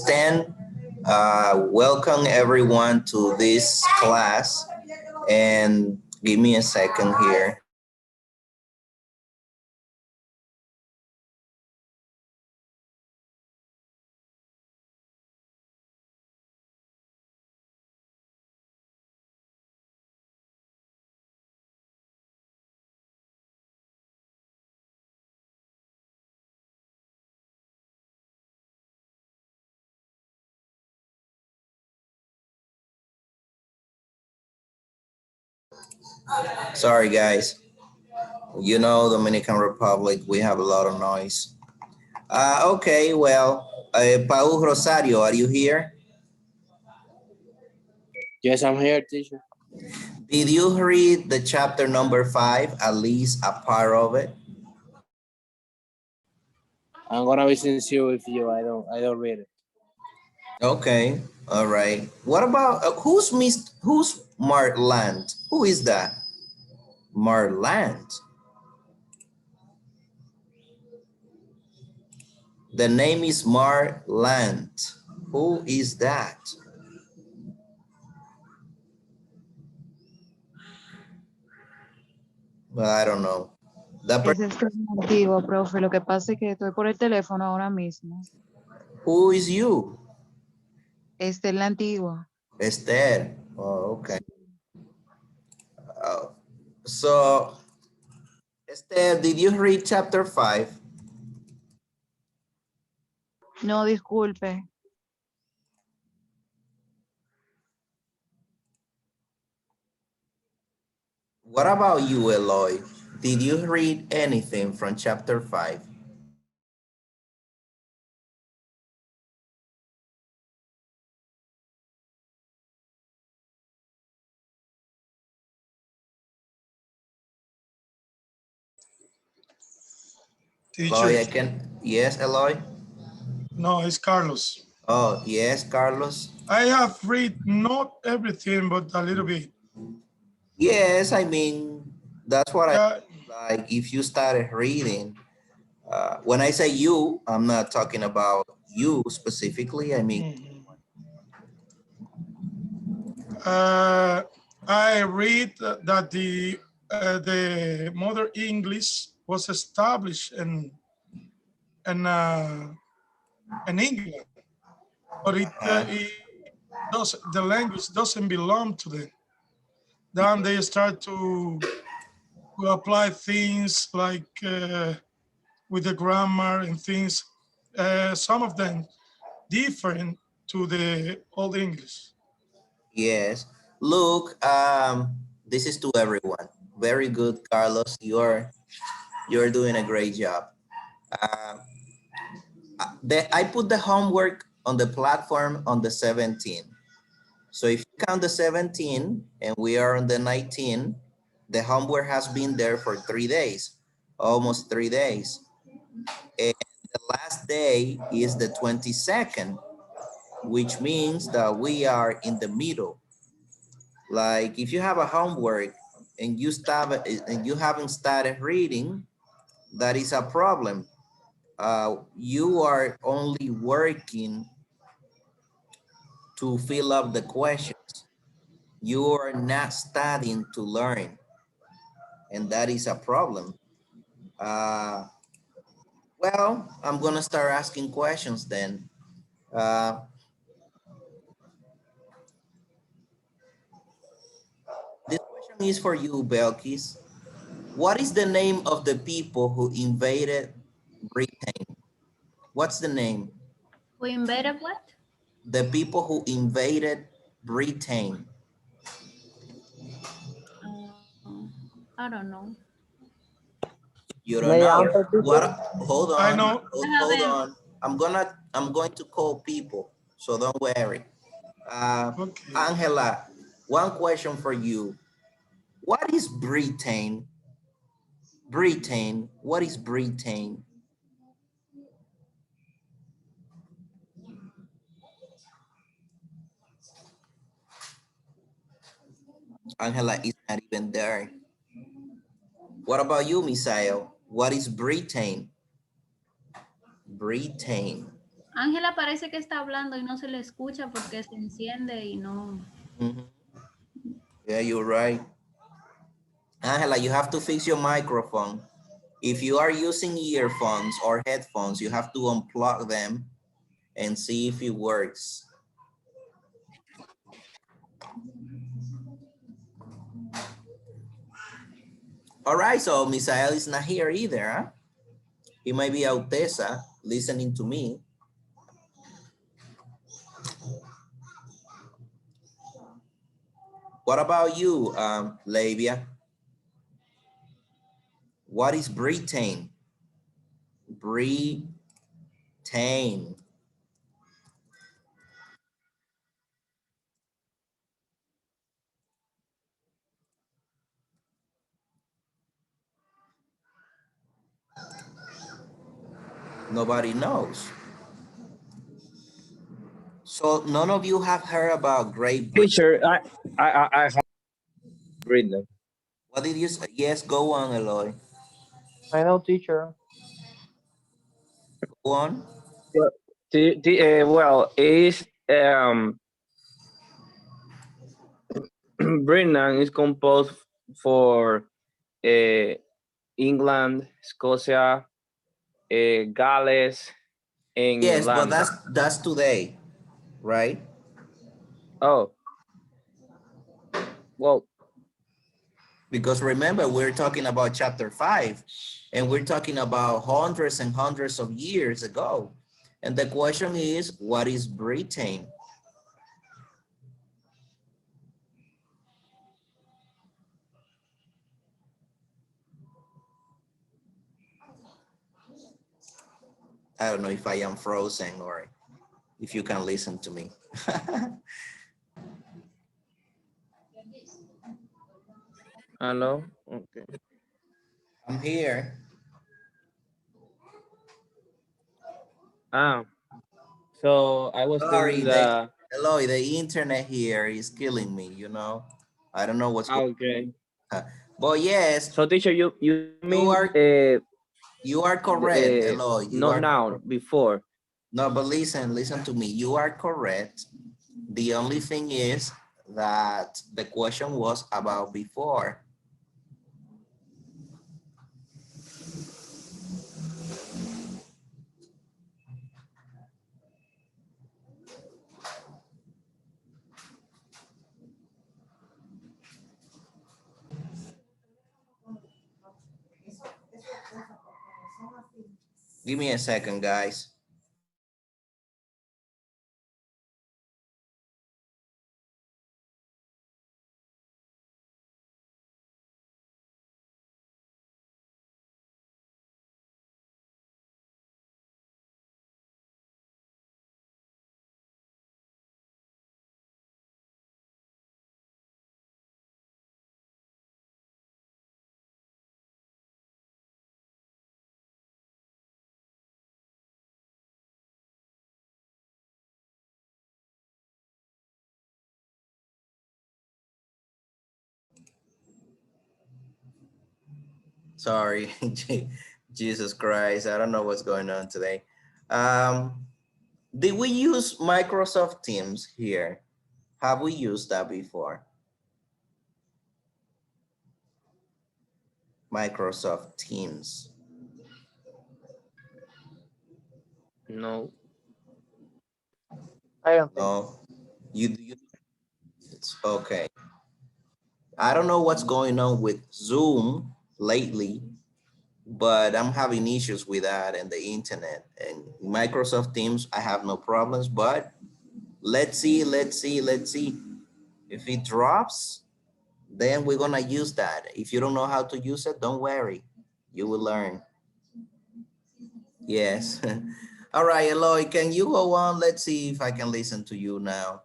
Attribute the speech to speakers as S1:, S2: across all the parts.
S1: 10. Welcome everyone to this class. And give me a second here. Sorry, guys. You know, Dominican Republic, we have a lot of noise. Okay, well, Paul Rosario, are you here?
S2: Yes, I'm here, teacher.
S1: Did you read the chapter number 5, at least a part of it?
S2: I'm gonna be sincere with you. I don't read it.
S1: Okay, all right. What about who's Marland? Who is that? Marland. The name is Marland. Who is that? Well, I don't know. That
S3: Ese es el antiguo, profe. Lo que pasa es que estoy por el teléfono ahora mismo.
S1: Who is you?
S3: Este es la antigua.
S1: Esther. Oh, okay. So, Esther, did you read chapter 5?
S3: No, disculpe.
S1: What about you, Eloy? Did you read anything from chapter 5? Eloy,
S4: Teacher,
S1: yes, Eloy?
S4: no, it's Carlos.
S1: Oh, yes, Carlos?
S4: I have read not everything, but a little bit.
S1: Yes, I mean, that's what
S4: Yeah,
S1: like if you started reading. When I say you, I'm not talking about you specifically. I mean,
S4: I read that the Mother English was established in England, but the language doesn't belong to them. Then they start to apply things like with the grammar and things. Some of them different to the Old English.
S1: yes. Look, this is to everyone. Very good, Carlos. You're doing a great job. Uh, I put the homework on the platform on the 17th. So if you count the 17 and we are on the 19, the homework has been there for 3 days, almost 3 days. And the last day is the 22nd, which means that we are in the middle. Like if you have a homework and you haven't started reading, that is a problem. You are only working to fill up the questions. You are not studying to learn, and that is a problem. Uh, well, I'm gonna start asking questions then. Uh, this question is for you, Belkis. What is the name of the people who invaded Britain? What's the name?
S5: Who invaded what?
S1: The people who invaded Britain.
S5: I don't know.
S1: You don't know. What? Hold
S4: I
S1: on.
S4: know.
S1: Hold on. I'm going to call people, so don't worry.
S4: Okay.
S1: Angela, one question for you. What is Britain? Britain. What is Britain? Angela is not even there. What about you, Misael? What is Britain? Britain.
S5: Ángela parece que está hablando y no se le escucha porque se enciende y no.
S1: Mhm. Yeah, you're right. Angela, you have to fix your microphone. If you are using earphones or headphones, you have to unplug them and see if it works. All right, so Misael is not here either, huh? He might be out Tessa listening to me. What about you, Labia? What is Britain? Britain. Nobody knows. So none of you have heard about Great Britain.
S6: Teacher, I have read them.
S1: What did you say? Yes, go on, Eloy.
S7: I know, teacher.
S1: Go on.
S6: Well, is Britain is composed for England, Scotia, Gales, and
S1: Yes, but
S6: Irlanda.
S1: that's today, right?
S6: Oh, well,
S1: Because remember, we're talking about chapter 5, and we're talking about hundreds and hundreds of years ago. And the question is, what is Britain? I don't know if I am frozen or if you can listen to me.
S6: hello. Okay.
S1: I'm here.
S6: So I was
S1: Sorry,
S6: telling the.
S1: Eloy, the internet here is killing me, you know. I don't know what's going
S6: Okay.
S1: on. But yes,
S6: So teacher, you
S1: you
S6: mean
S1: are correct, Eloy. You
S6: not
S1: are
S6: now, before.
S1: no, but listen to me. You are correct. The only thing is that the question was about before. Give me a second, guys. Sorry, Jesus Christ. I don't know what's going on today. Did we use Microsoft Teams here? Have we used that before? Microsoft Teams.
S6: No.
S7: I don't think.
S1: No, you it's okay. I don't know what's going on with Zoom lately, but I'm having issues with that and the internet and Microsoft Teams. I have no problems, but let's see. If it drops, then we're gonna use that. If you don't know how to use it, don't worry, you will learn. Yes. All right, Eloy, can you go on? Let's see if I can listen to you now.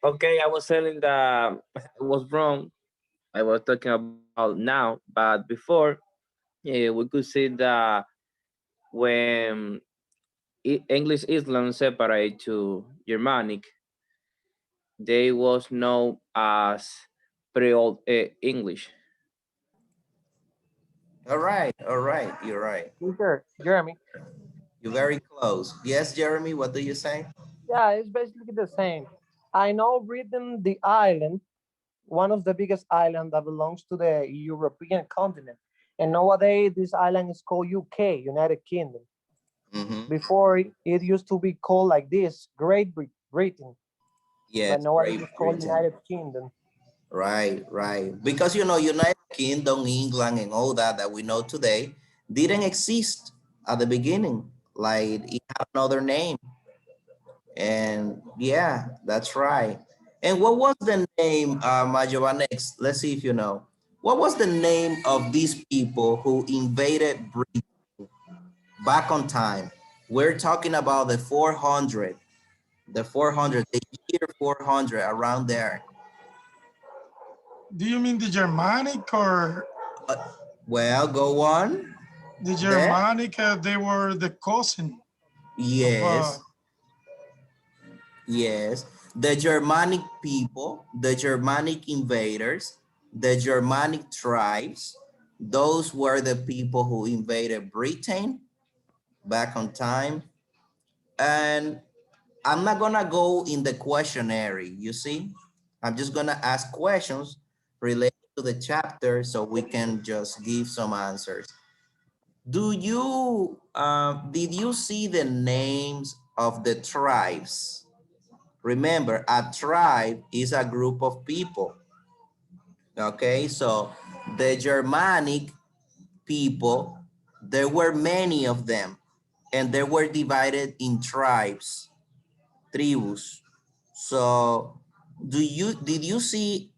S6: Okay, I was telling that I was wrong. I was talking about now, but before, we could see that when English Island separate to Germanic, they was known as Pre-Old English.
S1: All right, you're right.
S7: Teacher, Jeremy.
S1: You're very close. Yes, Jeremy, what do you say?
S7: Yeah, it's basically the same. I know Britain, the island, one of the biggest islands that belongs to the European continent. And nowadays, this island is called UK, United Kingdom.
S1: Mm-hmm.
S7: Before, it used to be called like this, Great Britain, but
S1: Yes,
S7: nowadays
S1: Great
S7: it's called
S1: Britain.
S7: United Kingdom.
S1: Right. Because, you know, United Kingdom, England, and all that we know today didn't exist at the beginning. Like, it had another name. And yeah, that's right. And what was the name, Giovanni? Let's see if you know. What was the name of these people who invaded Britain back on time? We're talking about the 400, the year 400, around there.
S4: Do you mean the Germanic or
S1: Well, go on.
S4: the
S1: There.
S4: Germanic? They were the cousin.
S1: Yes. Yes. The Germanic people, the Germanic invaders, the Germanic tribes, those were the people who invaded Britain back on time. And I'm not gonna go in the questionnaire, you see? I'm just gonna ask questions related to the chapter so we can just give some answers. Did you see the names of the tribes? Remember, a tribe is a group of people. Okay, so the Germanic people, there were many of them, and they were divided in tribes, tribus. So did you see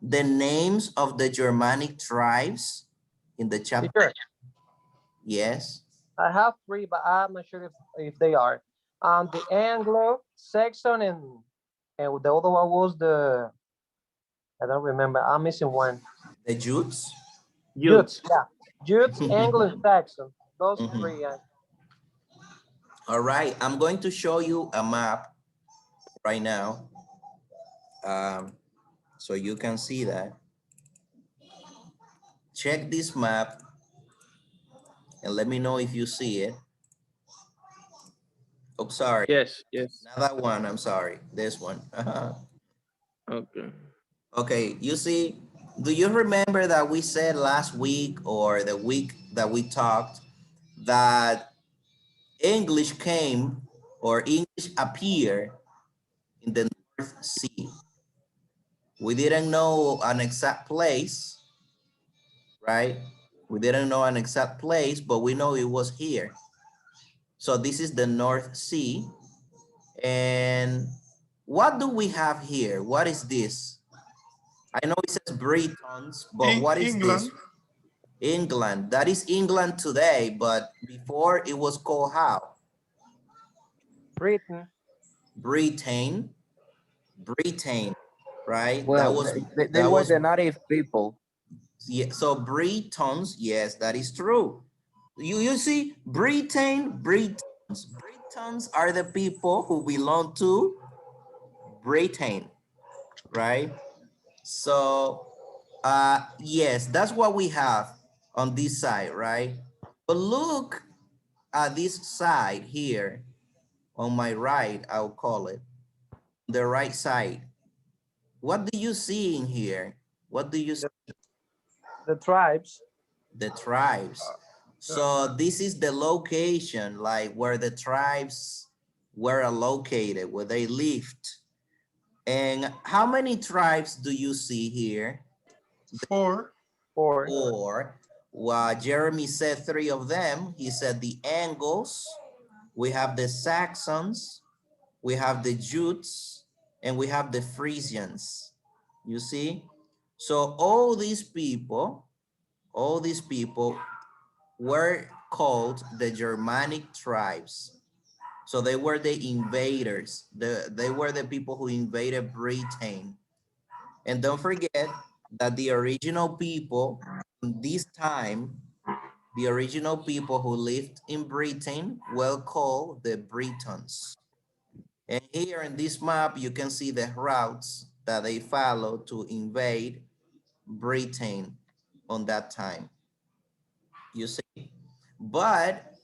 S1: the names of the Germanic tribes in the chapter?
S7: Teacher,
S1: Yes.
S7: I have three, but I'm not sure if they are. The Anglo-Saxon and the other one was I don't remember. I'm missing one.
S1: The Jutes?
S7: Jutes, yeah. Jutes, Anglo-Saxon. Those
S1: Mhm.
S7: three, yeah.
S1: All right, I'm going to show you a map right now. So you can see that. Check this map and let me know if you see it. Oh, sorry.
S6: Yes.
S1: Not that one, I'm sorry. This one.
S6: Okay.
S1: Okay, you see, do you remember that we said last week or the week that we talked that English came or English appeared in the North Sea? We didn't know an exact place, right? We didn't know an exact place, but we know it was here. So this is the North Sea. And what do we have here? What is this? I know it says Britons, but what is
S4: England.
S1: this? England. That is England today, but before it was called how?
S7: Britain.
S1: Britain, right?
S8: Well, they were the native people.
S1: Yeah, so Britons, yes, that is true. You see, Britons are the people who belong to Britain, right? So, yes, that's what we have on this side, right? But look at this side here on my right, I'll call it, the right side. What do you see in here? What do you see?
S7: The tribes.
S1: The tribes. So this is the location, like where the tribes were located, where they lived. And how many tribes do you see here?
S4: Four.
S1: Four. Well, Jeremy said three of them. He said the Angles, we have the Saxons, we have the Jutes, and we have the Frisians. You see? So all these people were called the Germanic tribes. So they were the invaders. They were the people who invaded Britain. And don't forget that the original people in this time, the original people who lived in Britain were called the Britons. And here in this map, you can see the routes that they followed to invade Britain on that time. you see. But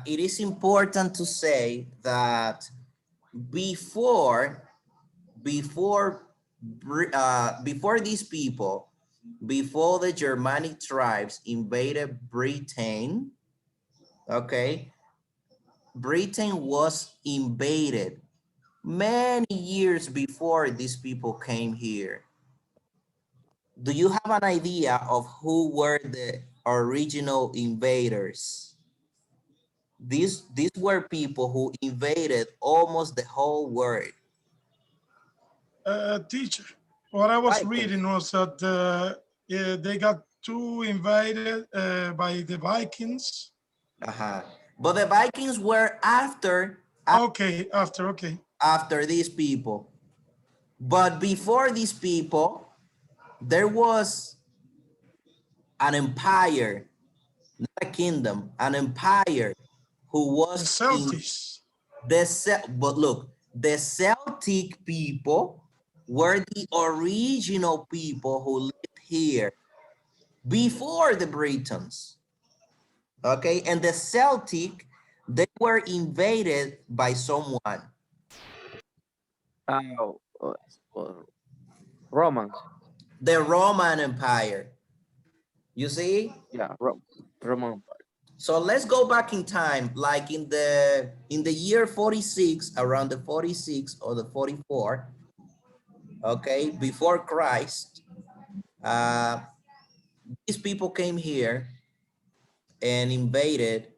S1: it is important to say that before these people, before the Germanic tribes invaded Britain, okay, Britain was invaded many years before these people came here. Do you have an idea of who were the original invaders? These were people who invaded almost the whole world.
S4: Teacher, what I was
S1: Vikings.
S4: reading was that they got too invaded by the Vikings.
S1: But the Vikings were after
S4: Okay,
S1: after these people. But before these people, there was an empire, not a kingdom, an empire who
S4: the
S1: was
S4: Celtics.
S1: but look, the Celtic people were the original people who lived here before the Britons. Okay, and the Celtic, they were invaded by someone.
S6: Romans.
S1: The Roman Empire. You see?
S6: Yeah, Roman.
S1: So let's go back in time, like in the year 46, around the 46 or the 44, okay, before Christ, these people came here and invaded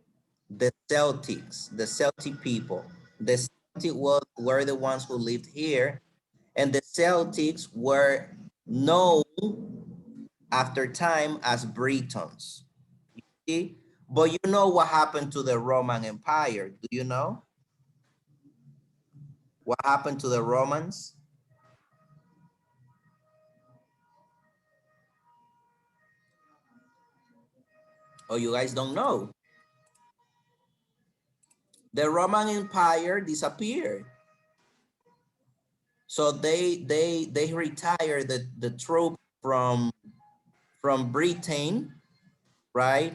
S1: the Celtics, the Celtic people. The Celtic were the ones who lived here, and the Celtics were known after time as Britons. You see? But you know what happened to the Roman Empire? Do you know? What happened to the Romans? Oh, you guys don't know? The Roman Empire disappeared. So they retired the troops from Britain, right?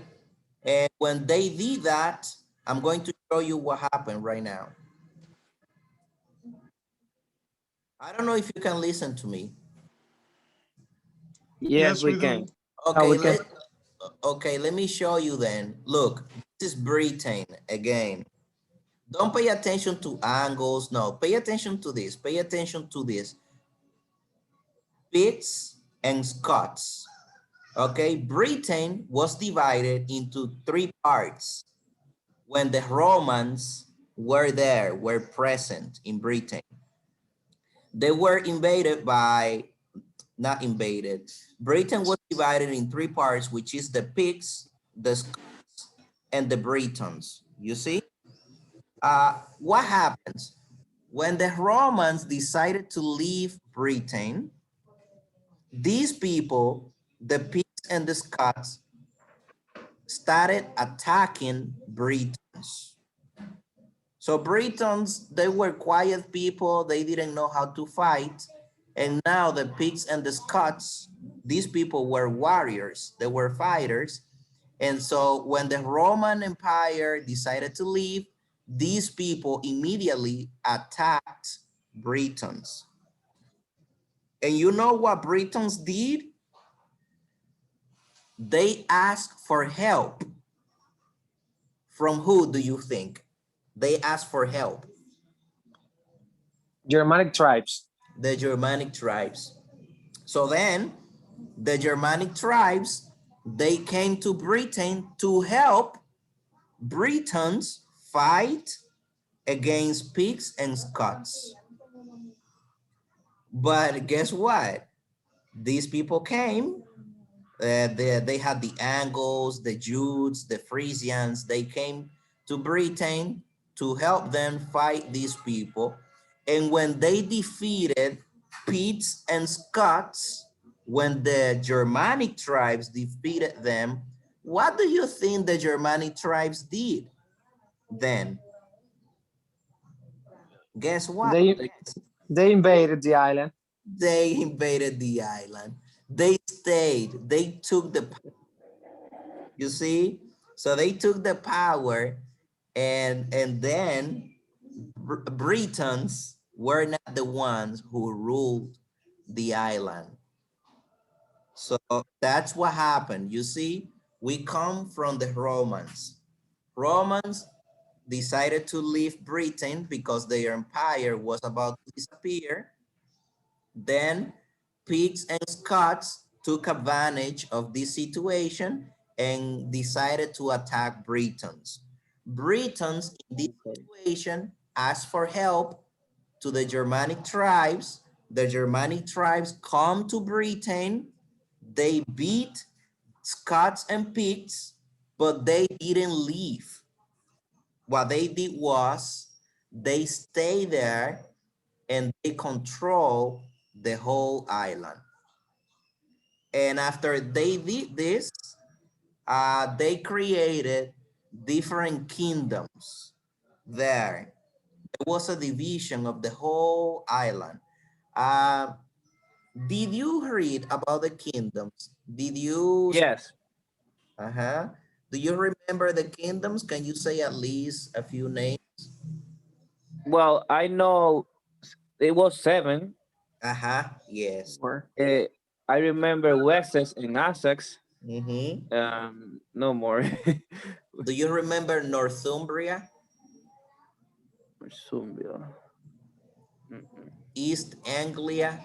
S1: And when they did that, I'm going to show you what happened right now. I don't know if you can listen to me.
S6: Yes, we can.
S1: Okay, okay, let me show you then. Look, this is Britain again. Don't pay attention to angles. No, pay attention to this. Pay attention to this. Picts and Scots. Okay, Britain was divided into three parts when the Romans were there, were present in Britain. They were invaded by, not invaded. Britain was divided in three parts, which is the Picts, the Scots, and the Britons. You see? What happens? When the Romans decided to leave Britain, these people, the Picts and the Scots, started attacking Britons. So Britons, they were quiet people. They didn't know how to fight. And now the Picts and the Scots, these people were warriors. They were fighters. And so when the Roman Empire decided to leave, these people immediately attacked Britons. And you know what Britons did? They asked for help. From who do you think? They asked for help.
S2: Germanic tribes.
S1: The Germanic tribes. So then the Germanic tribes, they came to Britain to help Britons fight against Picts and Scots. But guess what? These people came, they had the Angles, the Jutes, the Frisians. They came to Britain to help them fight these people. And when they defeated Picts and Scots, when the Germanic tribes defeated them, what do you think the Germanic tribes did then? Guess what?
S2: They invaded the island.
S1: They invaded the island. They stayed. They took the You see? So they took the power and then Britons were not the ones who ruled the island. So that's what happened. You see, we come from the Romans. Romans decided to leave Britain because their empire was about to disappear. Then Picts and Scots took advantage of this situation and decided to attack Britons. Britons in this situation asked for help to the Germanic tribes. The Germanic tribes come to Britain. They beat Scots and Picts, but they didn't leave. What they did was they stayed there and they control the whole island. And after they did this, they created different kingdoms there. There was a division of the whole island. Did you read about the kingdoms? Did you?
S6: Yes.
S1: Do you remember the kingdoms? Can you say at least a few names?
S6: Well, I know it was 7.
S1: Yes.
S6: I remember Wessex and Essex.
S1: Mm-hmm.
S6: No more.
S1: Do you remember Northumbria?
S6: Northumbria.
S1: East Anglia?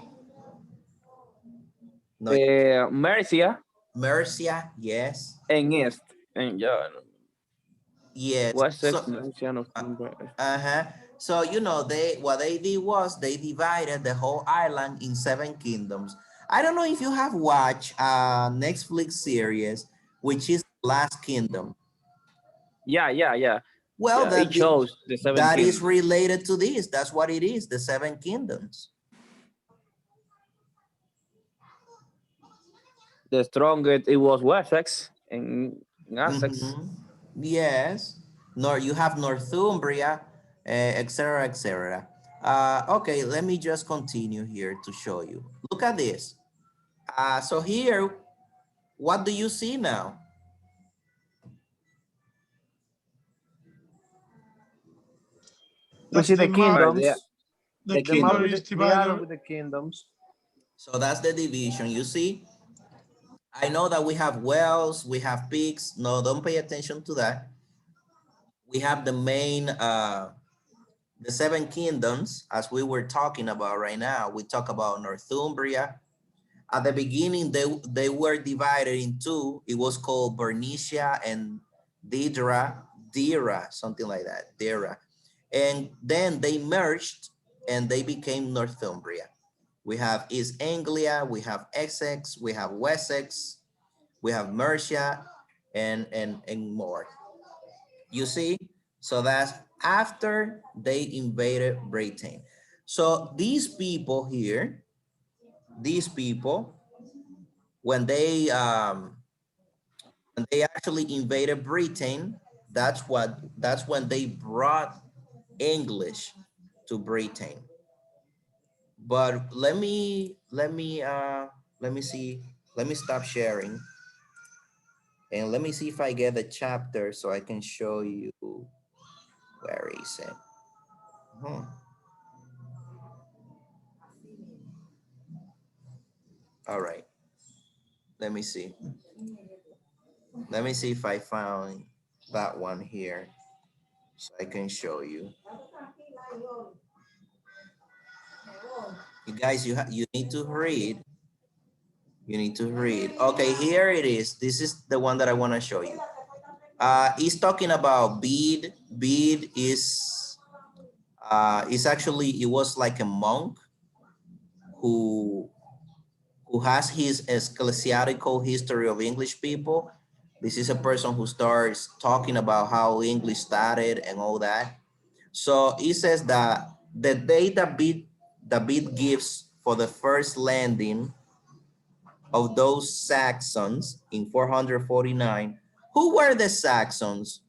S1: No.
S6: Mercia.
S1: Mercia, yes.
S6: And East. And yeah.
S1: Yes.
S6: Wessex,
S1: So,
S6: Mercia, Northumbria.
S1: So, you know, what they did was they divided the whole island in 7 kingdoms. I don't know if you have watched a Netflix series, which is Last Kingdom.
S6: Yeah.
S1: Well,
S6: it shows the 7
S1: that
S6: kingdoms.
S1: is related to this. That's what it is, the 7 kingdoms.
S6: The strongest, it was Wessex and Essex.
S1: Yes. You have Northumbria, etc., etc. Okay, let me just continue here to show you. Look at this. So here, what do you see now?
S7: We see the kingdoms.
S4: The
S7: The map
S4: kingdom
S7: with
S4: is
S7: the island
S4: divided.
S7: with the kingdoms.
S1: So that's the division, you see? I know that we have Wales, we have Picts. No, don't pay attention to that. We have the main, the 7 kingdoms, as we were talking about right now. We talk about Northumbria. At the beginning, they were divided in 2. It was called Bernicia and Dira, something like that, Dira. And then they merged and they became Northumbria. We have East Anglia, we have Essex, we have Wessex, we have Mercia, and more. You see? So that's after they invaded Britain. So these people here, when they actually invaded Britain, that's when they brought English to Britain. But let me see. Let me stop sharing. And let me see if I get the chapter so I can show you where is it. All right. Let me see. Let me see if I found that one here so I can show you. You guys, you need to read. You need to read. Okay, here it is. This is the one that I want to show you. He's talking about Bede. Bede is actually, it was like a monk who has his ecclesiastical history of English people. This is a person who starts talking about how English started and all that. So he says that the day that Bede gives for the first landing of those Saxons in 449, who were the Saxons?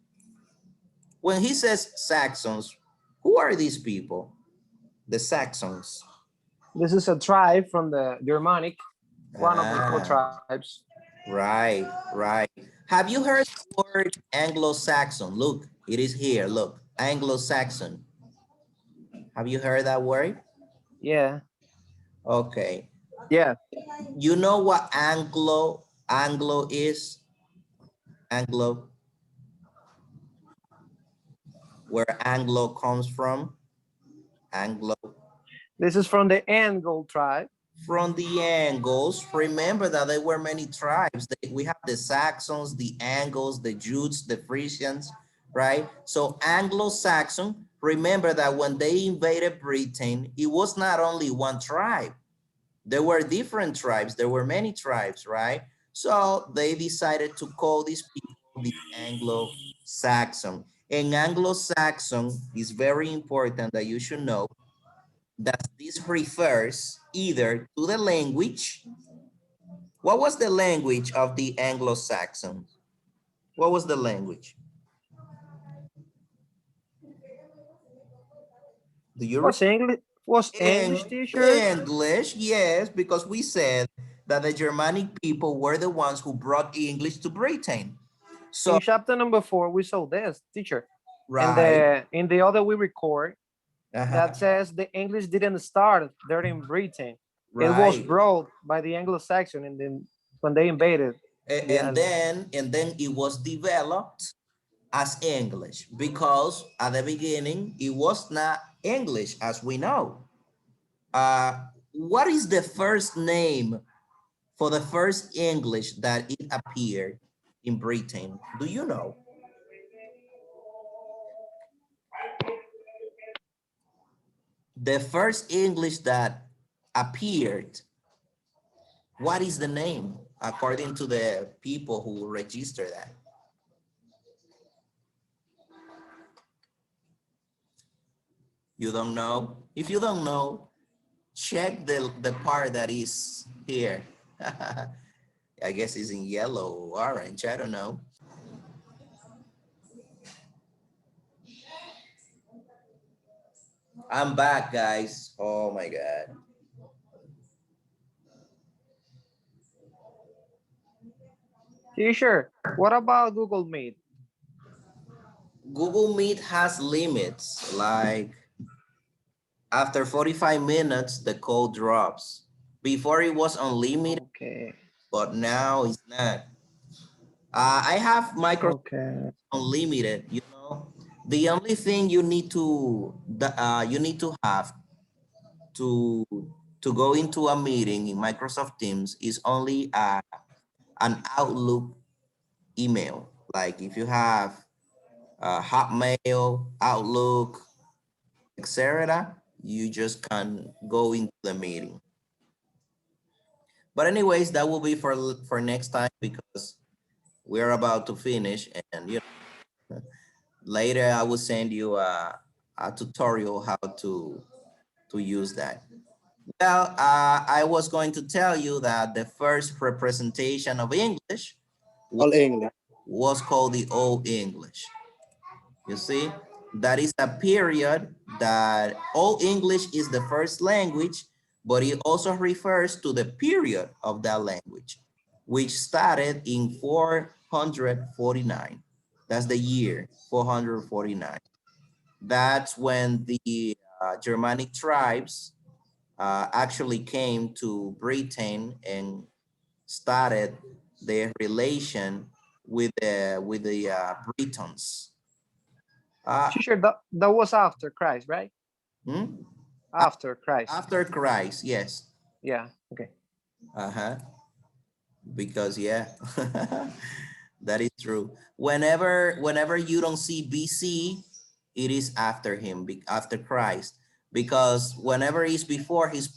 S1: When he says Saxons, who are these people? The Saxons.
S7: This is a tribe from the Germanic, one of the 4 tribes.
S1: Right. Have you heard the word Anglo-Saxon? Look, it is here. Look, Anglo-Saxon. Have you heard that word?
S7: Yeah.
S1: Okay.
S8: Yeah.
S1: You know what Anglo is? Anglo, where Anglo comes from? Anglo.
S7: This is from the Anglo tribe.
S1: From the Angles, remember that there were many tribes. We have the Saxons, the Angles, the Jutes, the Frisians, right? So Anglo-Saxon, remember that when they invaded Britain, it was not only one tribe. There were different tribes. There were many tribes, right? So they decided to call these people the Anglo-Saxon. And Anglo-Saxon is very important that you should know that this refers either to the language. What was the language of the Anglo-Saxons? What was the language? Do you
S7: Was English? Was English, teacher?
S1: English, yes, because we said that the Germanic people were the ones who brought English to Britain. So,
S7: In chapter number 4, we saw this, teacher.
S1: right.
S7: In the other we record,
S1: Uh-huh.
S7: that says the English didn't start there in Britain. It was
S1: Right.
S7: brought by the Anglo-Saxon and then when they invaded.
S1: And then it was developed as English because at the beginning it was not English as we know. What is the first name for the first English that it appeared in Britain? Do you know? The first English that appeared, what is the name according to the people who register that? You don't know? If you don't know, check the part that is here. I guess it's in yellow or orange, I don't know. I'm back, guys. Oh my God.
S7: Teacher, what about Google Meet?
S1: Google Meet has limits, like after 45 minutes, the call drops. Before it was unlimited,
S7: Okay.
S1: but now it's not. I have Microsoft
S7: Okay.
S1: Unlimited, you know. The only thing you need to have to go into a meeting in Microsoft Teams is only an Outlook email. Like if you have Hotmail, Outlook, etc., you just can go into the meeting. But anyways, that will be for next time because we're about to finish, and you know, later I will send you a tutorial how to use that. Well, I was going to tell you that the first representation of English
S2: All English.
S1: was called the Old English. You see, that is a period that Old English is the first language, but it also refers to the period of that language, which started in 449. That's the year 449. That's when the Germanic tribes actually came to Britain and started their relation with the Britons.
S7: Teacher, that was after Christ, right? After Christ.
S1: After Christ, yes.
S7: Yeah, okay.
S1: Because yeah, that is true. Whenever you don't see BC, it is after him, after Christ. Because whenever it's before his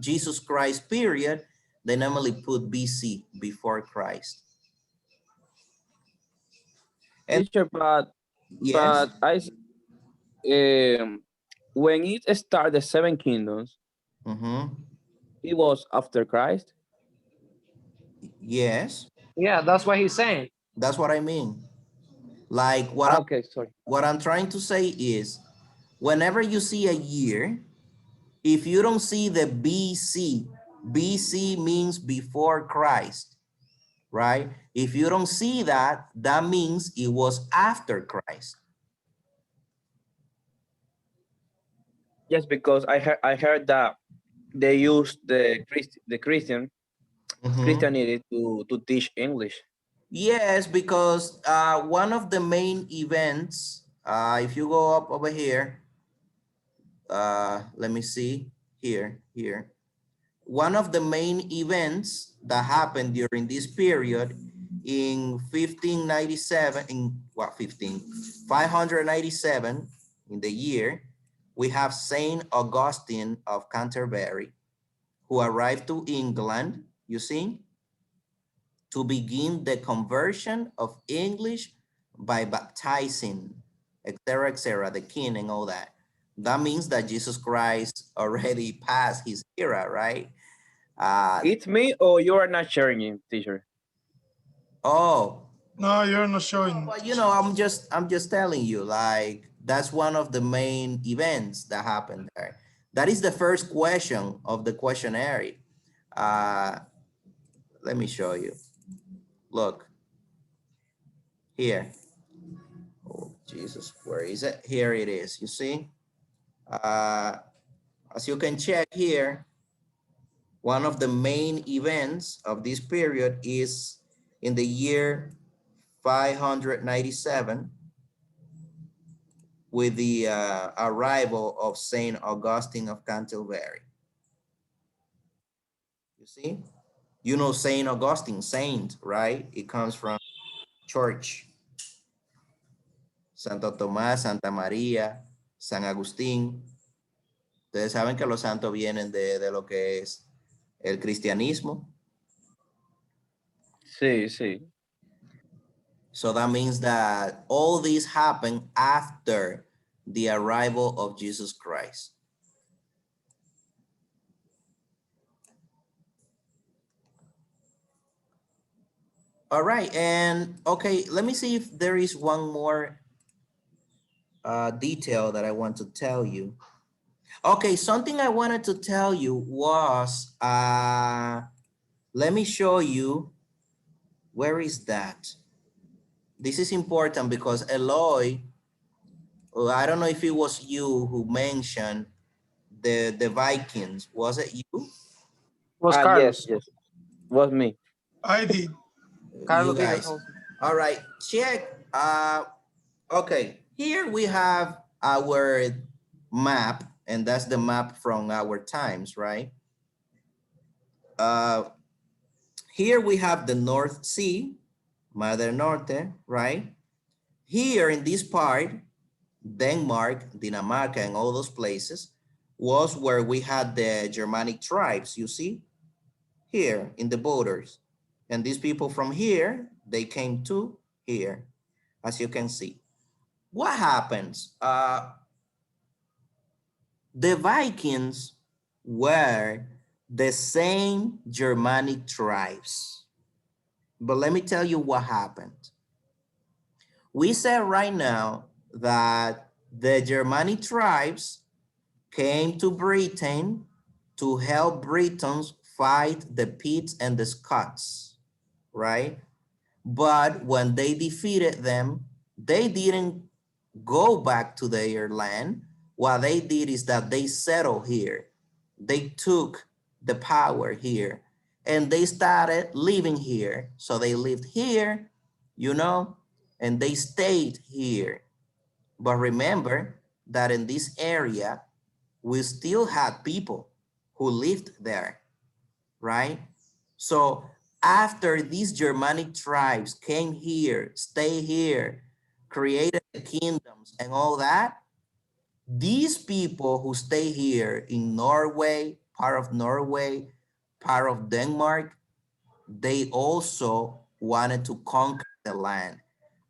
S1: Jesus Christ period, they normally put BC before Christ. And
S6: Teacher, but
S1: yes,
S6: when it started the Seven Kingdoms, it was after Christ.
S1: yes,
S7: Yeah, that's what he's saying.
S1: that's what I mean. Like what I'm trying to say is, whenever you see a year, if you don't see the BC, BC means before Christ, right? If you don't see that, that means it was after Christ.
S6: Yes, because I heard that they used the Christian
S1: Mhm.
S6: Christianity to teach English.
S1: Yes, because one of the main events, if you go up over here, let me see, here. One of the main events that happened during this period in 1597, in what, 597 in the year, we have Saint Augustine of Canterbury, who arrived to England, you see, to begin the conversion of English by baptizing, etc., the king and all that. That means that Jesus Christ already passed his era, right?
S6: It's me or you are not sharing it, teacher?
S1: Oh,
S4: No, you're not showing.
S1: but you know, I'm just telling you, like, that's one of the main events that happened there. That is the first question of the questionnaire. Let me show you. Look here. Oh, Jesus, where is it? Here it is. You see, as you can check here, one of the main events of this period is in the year 597 with the arrival of Saint Augustine of Canterbury. You see, you know Saint Augustine, saint, right? It comes from church. Santo Tomás, Santa María, San Agustín. Ustedes saben que los santos vienen de lo que es el cristianismo.
S6: Sí, sí.
S1: So that means that all this happened after the arrival of Jesus Christ. All right, and okay, let me see if there is one more detail that I want to tell you. Okay, something I wanted to tell you was, let me show you, where is that? This is important because Eloy, I don't know if it was you who mentioned the Vikings. Was it you?
S2: Was
S6: Yes,
S2: Carlos.
S6: yes. Was me.
S4: I did.
S7: Carlos
S1: You
S7: did
S1: guys.
S7: also.
S1: All right, check. Okay, here we have our map, and that's the map from our times, right? Here we have the North Sea, Mar del Norte, right? Here in this part, Denmark, Dinamarca, and all those places was where we had the Germanic tribes, you see, here in the borders. And these people from here, they came to here, as you can see. What happens? The Vikings were the same Germanic tribes. But let me tell you what happened. We said right now that the Germanic tribes came to Britain to help Britons fight the Picts and the Scots, right? But when they defeated them, they didn't go back to their land. What they did is that they settled here. They took the power here and they started living here. So they lived here, you know, and they stayed here. But remember that in this area, we still had people who lived there, right? So after these Germanic tribes came here, stay here, created the kingdoms and all that, these people who stay here in Norway, part of Denmark, they also wanted to conquer the land.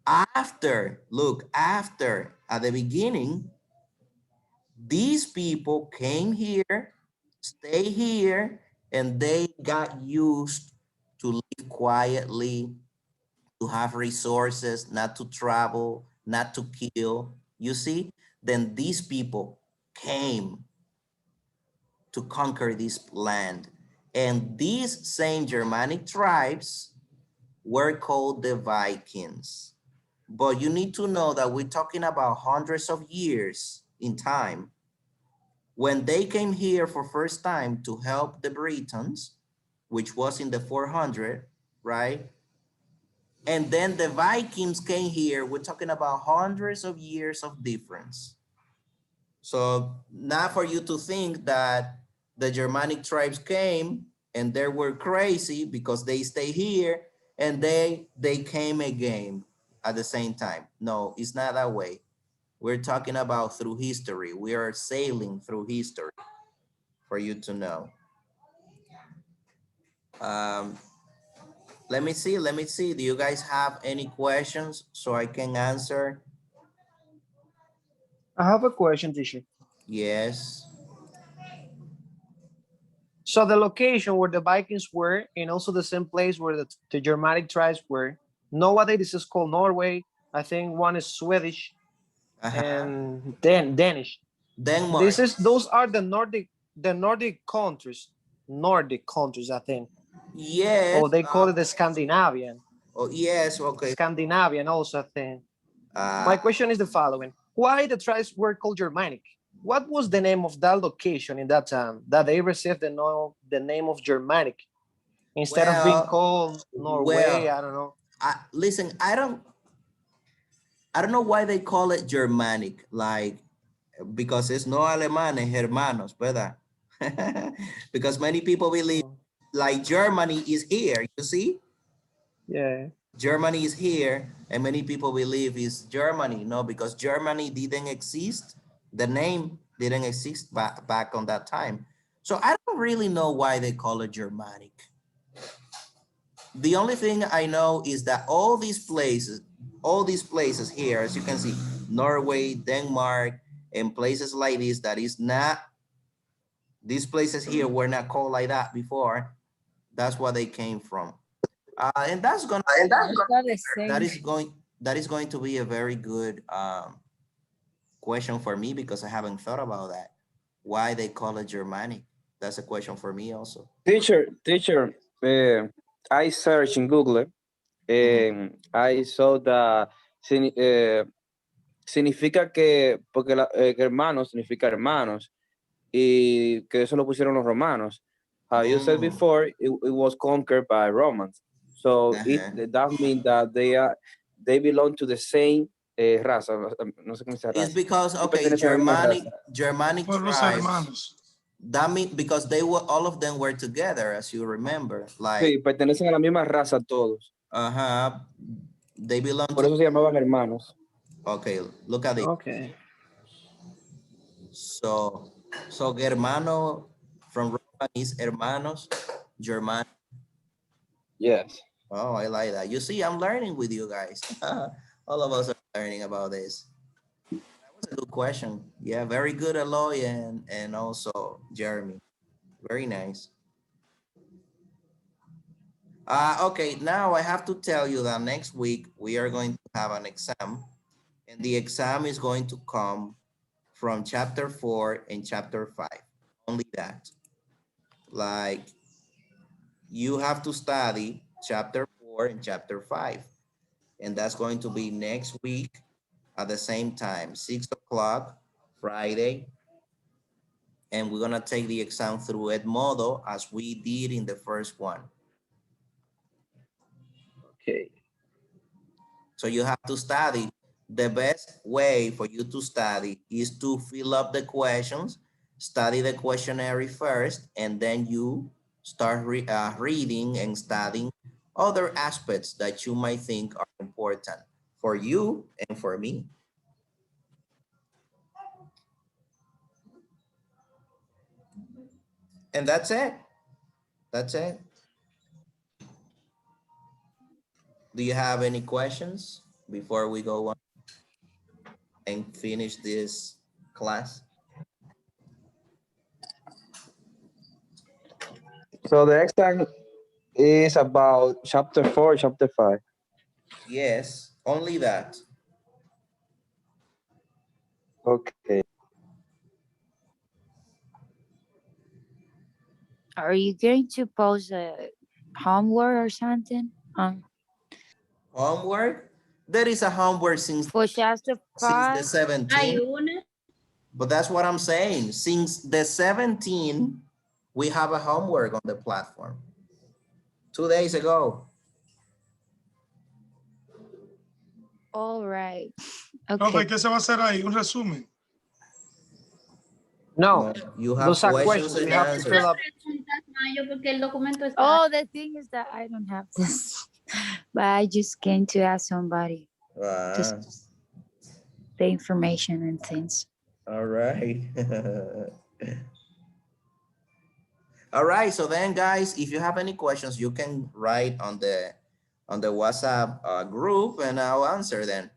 S1: After, look, after, at the beginning, these people came here, stay here, and they got used to live quietly, to have resources, not to travel, not to kill. You see, then these people came to conquer this land. And these same Germanic tribes were called the Vikings. But you need to know that we're talking about hundreds of years in time. When they came here for first time to help the Britons, which was in the 400, right? And then the Vikings came here, we're talking about hundreds of years of difference. So not for you to think that the Germanic tribes came and they were crazy because they stay here and they came again at the same time. No, it's not that way. We're talking about through history. We are sailing through history for you to know. Let me see. Do you guys have any questions so I can answer?
S7: I have a question, teacher.
S1: Yes.
S7: So the location where the Vikings were, and also the same place where the Germanic tribes were, nowadays this is called Norway. I think one is Swedish and then Danish.
S1: Denmark.
S7: Those are the Nordic countries. Nordic countries, I think.
S1: Yes.
S7: Or they call it the Scandinavian.
S1: Oh, yes, okay.
S7: Scandinavian also, I think. My question is the following. Why the tribes were called Germanic? What was the name of that location in that time that they received the name of Germanic instead of being called Norway? I don't know.
S1: Listen, I don't know why they call it Germanic, like, because it's no alemanes, hermanos, ¿verdad? Because many people believe like Germany is here, you see?
S7: Yeah.
S1: Germany is here, and many people believe it's Germany. No, because Germany didn't exist. The name didn't exist back on that time. So I don't really know why they call it Germanic. The only thing I know is that all these places here, as you can see, Norway, Denmark, and places like this, that is not, these places here were not called like that before. That's where they came from. And that is going to be a very good question for me, because I haven't thought about that. Why they call it Germanic? That's a question for me also.
S8: Teacher, I searched in Google and I saw that significa que, porque que hermanos significa hermanos, y que eso lo pusieron los romanos. How you said before, it was conquered by Romans. So that means that they belong to the same raza. No sé cómo se
S1: It's because, okay, Germanic tribes, that means because all of them were together, as you remember. Like,
S8: sí, pertenecen a la misma raza todos.
S1: They belong.
S8: Por eso se llamaban hermanos.
S1: Okay, look at it.
S7: Okay.
S1: So hermano from Roman is hermanos, German.
S8: Yes.
S1: Oh, I like that. You see, I'm learning with you guys. All of us are learning about this. That was a good question. Yeah, very good, Eloy, and also Jeremy. Very nice. Okay, now I have to tell you that next week we are going to have an exam, and the exam is going to come from chapter 4 and chapter 5. Only that. Like, you have to study chapter 4 and chapter 5. And that's going to be next week at the same time, 6 o'clock, Friday. And we're gonna take the exam through Edmodo as we did in the first one.
S8: Okay.
S1: So you have to study. The best way for you to study is to fill up the questions, study the questionnaire first, and then you start reading and studying other aspects that you might think are important for you and for me. And that's it. That's it. Do you have any questions before we go on and finish this class?
S8: So the exam is about chapter 4, chapter 5.
S1: Yes, only that.
S8: Okay.
S3: Are you going to post a homework or something?
S1: Homework? There is a homework since
S3: For chapter
S1: the
S3: 5,
S5: Hay
S1: 17th.
S5: una.
S1: But that's what I'm saying. Since the 17th, we have a homework on the platform. 2 days ago.
S3: all right.
S4: Profe,
S3: Okay.
S4: ¿qué se va a hacer ahí? Un resumen.
S7: No,
S1: You have
S7: those are
S1: questions
S7: questions.
S1: and
S7: You have to
S1: answers.
S7: fill up.
S5: Preguntas, Mayo, porque el documento está.
S3: Oh, the thing is that I don't have this, but I just came to ask somebody
S1: Ah,
S3: the information and things.
S1: all right. All right, so then guys, if you have any questions, you can write on the WhatsApp group and I'll answer them.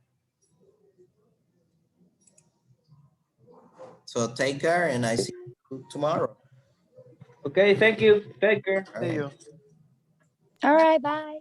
S1: So take care and I see you tomorrow.
S6: Okay, thank you. Take care.
S1: All
S8: See
S1: right.
S8: you.
S3: All right, bye.